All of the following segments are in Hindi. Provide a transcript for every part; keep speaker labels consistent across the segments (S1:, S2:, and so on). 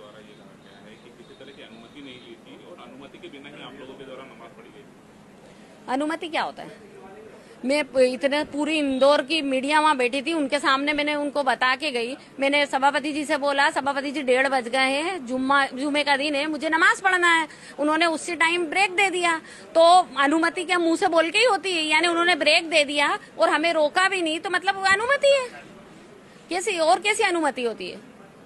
S1: द्वारा ये कहा गया है कि किसी तरह की अनुमति नहीं ली थी और अनुमति के बिना ही आप लोगों के द्वारा नमाज पढ़ी गई।
S2: अनुमति क्या होता है? मैं इतने पूरी इंदौर की मीडिया वहाँ बैठी थी, उनके सामने मैंने उनको बता के गई। मैंने सभापति जी से बोला, सभापति जी 1:30 बज गए हैं, जुम्मे का दिन है, मुझे नमाज पढ़ना है। उन्होंने उसी टाइम ब्रेक दे दिया। तो अनुमति क्या मुंह से बोल के ही होती है? यानी उन्होंने ब्रेक दे दिया और हमें रोका भी नहीं, तो मतलब वो अनुमति है? कैसी और कैसी अनुमति होती है?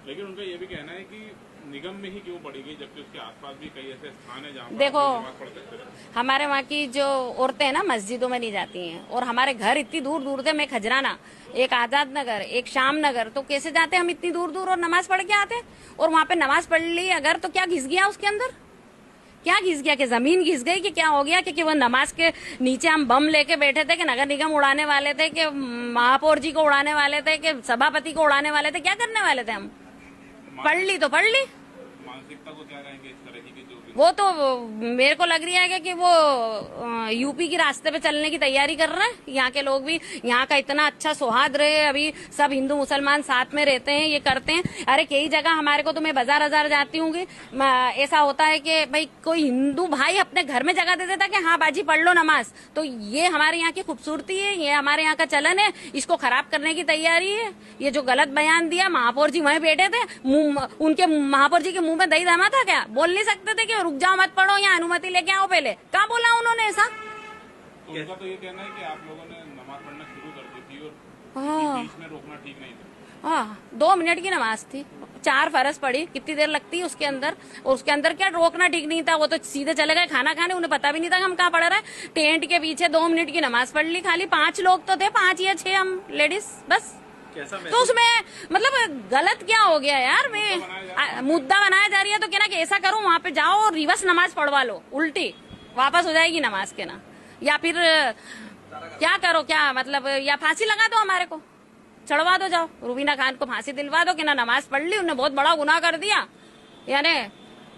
S1: लेकिन उनका ये भी कहना है कि निगम में ही क्यों पड़ी गई, जबकि उसके आसपास भी कई ऐसे स्थान है जहाँ पर
S2: देखो,
S1: नमाज पढ़ सकते थे।
S2: हमारे वहाँ की जो औरतें हैं ना, मस्जिदों में नहीं जाती हैं, और हमारे घर इतनी दूर दूर थे। मैं खजराना, एक आजाद नगर, एक शाम नगर, तो कैसे जाते हम इतनी दूर दूर और नमाज पढ़ के आते? और वहाँ पे नमाज पढ़ ली अगर, तो क्या घिस गया उसके अंदर? क्या घिस गया? कि जमीन घिस गई कि क्या हो गया? क्योंकि वो नमाज के नीचे हम बम लेके बैठे थे कि नगर निगम उड़ाने वाले थे, कि महापौर जी को उड़ाने वाले थे, कि सभापति को उड़ाने वाले थे? क्या करने वाले थे हम? पढ़ ली तो पढ़ ली।
S1: मानसिकता को क्या कहेंगे इस तरह की जो भी?
S2: वो तो मेरे को लग रही है कि वो यूपी के रास्ते पे चलने की तैयारी कर रहे हैं। यहाँ के लोग भी, यहाँ का इतना अच्छा सौहार्द रहे, अभी सब हिंदू मुसलमान साथ में रहते हैं, ये करते हैं। अरे कई जगह हमारे को, तो मैं बाजार जाती हूँ, ऐसा होता है कि भाई कोई हिंदू भाई अपने घर में जगह दे देता कि हाँ बाजी पढ़ लो नमाज। तो ये हमारे यहाँ की खूबसूरती है, ये हमारे यहाँ का चलन है, इसको खराब करने की तैयारी है। ये जो गलत बयान दिया, महापौर जी वहीं बैठे थे, उनके महापौर जी के मुंह में दही जमा था क्या? बोल नहीं सकते थे कि रुक जाओ मत पढ़ो, या अनुमति लेके आओ पहले? कहाँ बोला उन्होंने ऐसा?
S1: तो उनका तो ये कहना है कि आप लोगों ने नमाज पढ़ना शुरू कर दी थी और बीच में रोकना ठीक नहीं था।
S2: हाँ, 2 मिनट की नमाज थी, 4 फरज पड़ी, कितनी देर लगती है उसके अंदर? और उसके अंदर क्या रोकना ठीक नहीं था? वो तो सीधे चले गए खाना खाने, उन्हें पता भी नहीं था कि हम कहाँ पढ़ रहे हैं। टेंट के पीछे 2 मिनट की नमाज पढ़ ली खाली। 5 लोग तो थे, 5 या 6 हम लेडीज बस। तो उसमें मतलब गलत क्या हो गया यार? मैं मुद्दा बनाया जा रही है तो क्या ना कि ऐसा करो, वहाँ पे जाओ और रिवर्स नमाज पढ़वा लो, उल्टी वापस हो जाएगी नमाज के ना। या फिर क्या करो, क्या मतलब, या फांसी लगा दो, हमारे को चढ़वा दो, जाओ रुबीना खान को फांसी दिलवा दो कि ना नमाज पढ़ ली, उन्हें बहुत बड़ा गुनाह कर दिया। यानी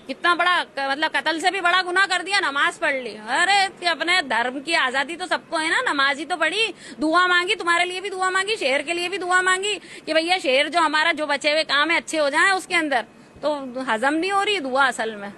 S2: कितना बड़ा, मतलब कत्ल से भी बड़ा गुनाह कर दिया, नमाज पढ़ ली। अरे अपने धर्म की आजादी तो सबको है ना, नमाज ही तो पढ़ी, दुआ मांगी, तुम्हारे लिए भी दुआ मांगी, शहर के लिए भी दुआ मांगी कि भैया शहर जो हमारा जो बचे हुए काम है अच्छे हो जाए उसके अंदर। तो हजम नहीं हो रही दुआ असल में।